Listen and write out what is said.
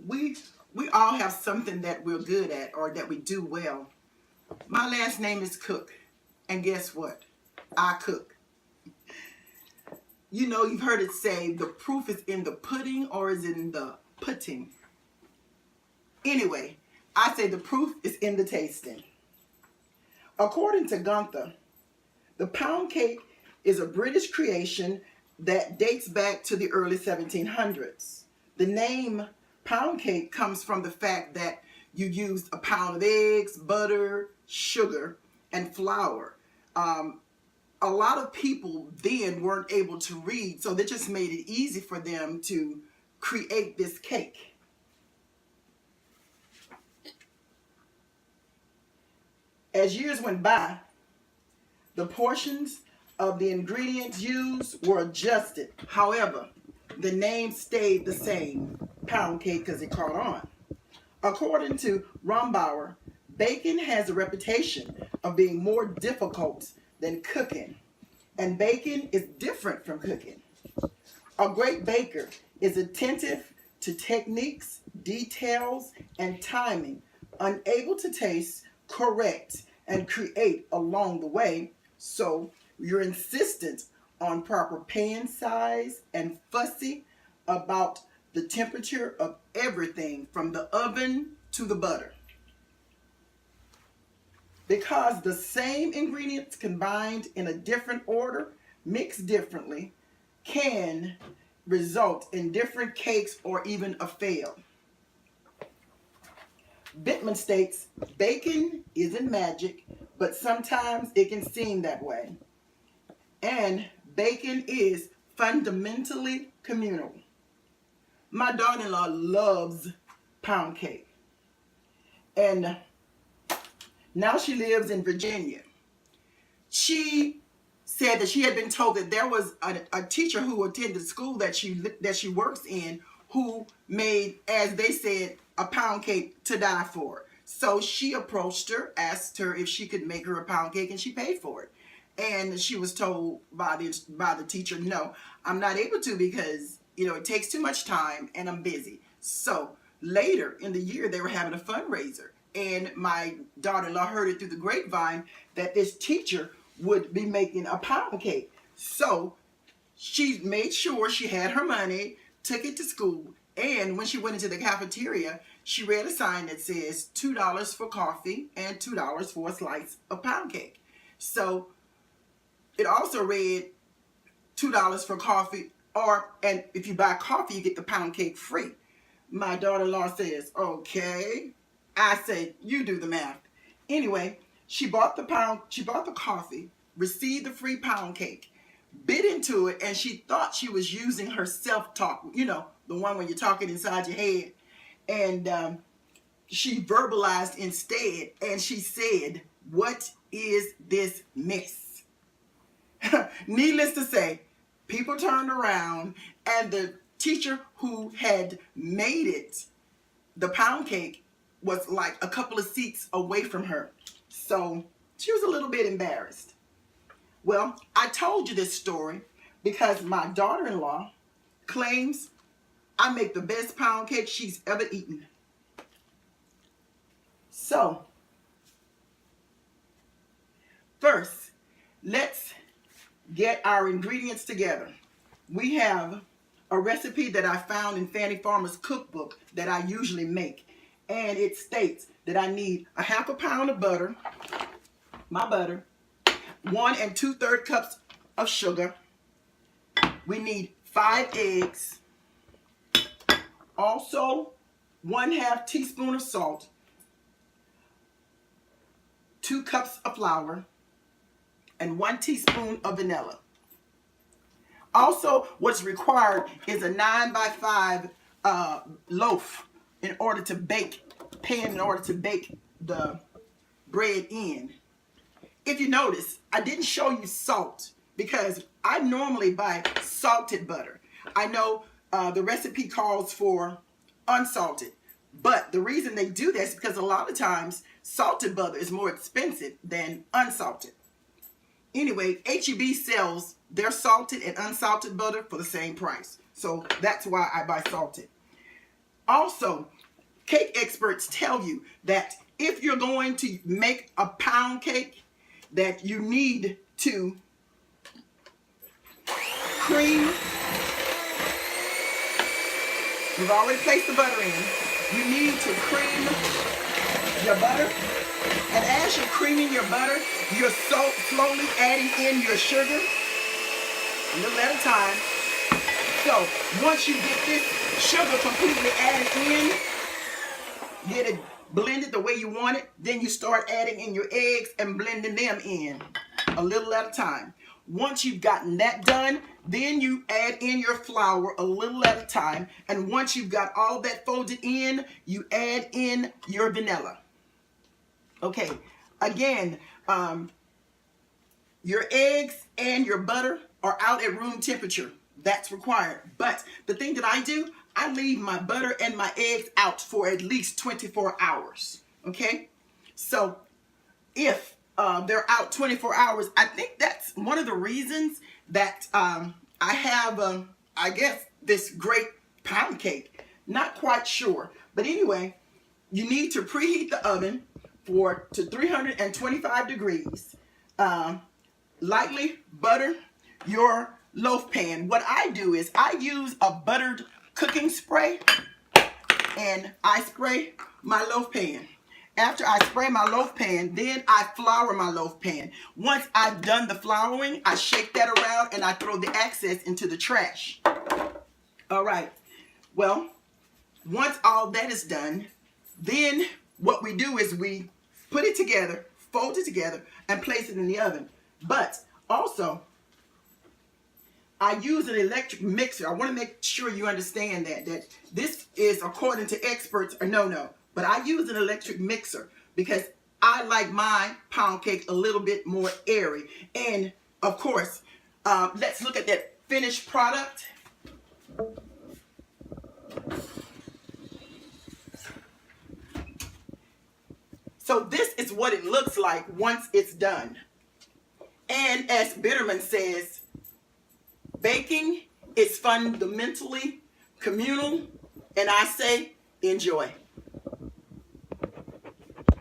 We we all have something that we're good at or that we do well. My last name is Cook, and guess what? I cook. You know, you've heard it say the proof is in the pudding or is in the putting. Anyway, I say the proof is in the tasting. According to Gunther, the pound cake is a British creation that dates back to the early 1700s. The name pound cake comes from the fact that you used a pound of eggs, butter, sugar, and flour. A lot of people then weren't able to read, so they just made it easy for them to create this cake. As years went by, the portions of the ingredients used were adjusted. However, the name stayed the same, pound cake, because it caught on. According to Rombauer, baking has a reputation of being more difficult than cooking, and baking is different from cooking. A great baker is attentive to techniques, details, and timing, unable to taste, correct, and create along the way. So you're insistent on proper pan size and fussy about the temperature of everything from the oven to the butter. Because the same ingredients combined in a different order, mixed differently, can result in different cakes or even a fail. Bittman states, baking isn't magic, but sometimes it can seem that way. And baking is fundamentally communal. My daughter-in-law loves pound cake. And now she lives in Virginia. She said that she had been told that there was a teacher who attended school that she works in who made, as they said, a pound cake to die for. So she approached her, asked her if she could make her a pound cake, and she paid for it. And she was told by the teacher, no, I'm not able to because, it takes too much time and I'm busy. So later in the year, they were having a fundraiser. And my daughter-in-law heard it through the grapevine that this teacher would be making a pound cake. So she made sure she had her money, took it to school, and when she went into the cafeteria, she read a sign that says $2 for coffee and $2 for a slice of pound cake. So it also read $2 for coffee, and if you buy coffee, you get the pound cake free. My daughter-in-law says, okay. I said, you do the math. Anyway, she bought the coffee, received the free pound cake, bit into it, and she thought she was using her self-talk, the one when you're talking inside your head. And she verbalized instead, and she said, what is this mess? Needless to say, people turned around, and the teacher who had made it, the pound cake, was like a couple of seats away from her. So she was a little bit embarrassed. Well, I told you this story because my daughter-in-law claims I make the best pound cake she's ever eaten. So, first, let's get our ingredients together. We have a recipe that I found in Fannie Farmer's cookbook that I usually make. And it states that I need a half a pound of butter, my butter, 1 2/3 cups of sugar. We need 5 eggs. Also, 1/2 teaspoon of salt, 2 cups of flour, and 1 teaspoon of vanilla. Also, what's required is a 9 by 5 loaf in order to bake the bread in. If you notice, I didn't show you salt because I normally buy salted butter. I know the recipe calls for unsalted, but the reason they do this is because a lot of times salted butter is more expensive than unsalted. Anyway, H-E-B sells their salted and unsalted butter for the same price. So that's why I buy salted. Also, cake experts tell you that if you're going to make a pound cake, that you need to cream. You've already placed the butter in. You need to cream your butter. And as you're creaming your butter, you're slowly adding in your sugar, a little at a time. So once you get this sugar completely added in, get it blended the way you want it, then you start adding in your eggs and blending them in a little at a time. Once you've gotten that done, then you add in your flour a little at a time. And once you've got all that folded in, you add in your vanilla. Okay, again, your eggs and your butter are out at room temperature. That's required. But the thing that I do, I leave my butter and my eggs out for at least 24 hours. Okay, so if they're out 24 hours, I think that's one of the reasons that I have, I guess, this great pound cake. Not quite sure. But anyway, you need to preheat the oven to 325 degrees. Lightly butter your loaf pan. What I do is I use a buttered cooking spray, and I spray my loaf pan. After I spray my loaf pan, then I flour my loaf pan. Once I've done the flouring, I shake that around and I throw the excess into the trash. All right. Well, once all that is done, then what we do is we put it together, fold it together, and place it in the oven. But also, I use an electric mixer. I want to make sure you understand that this is, according to experts, a no-no. But I use an electric mixer because I like my pound cake a little bit more airy. And of course, let's look at that finished product. So this is what it looks like once it's done. And as Bitterman says, baking is fundamentally communal, and I say enjoy.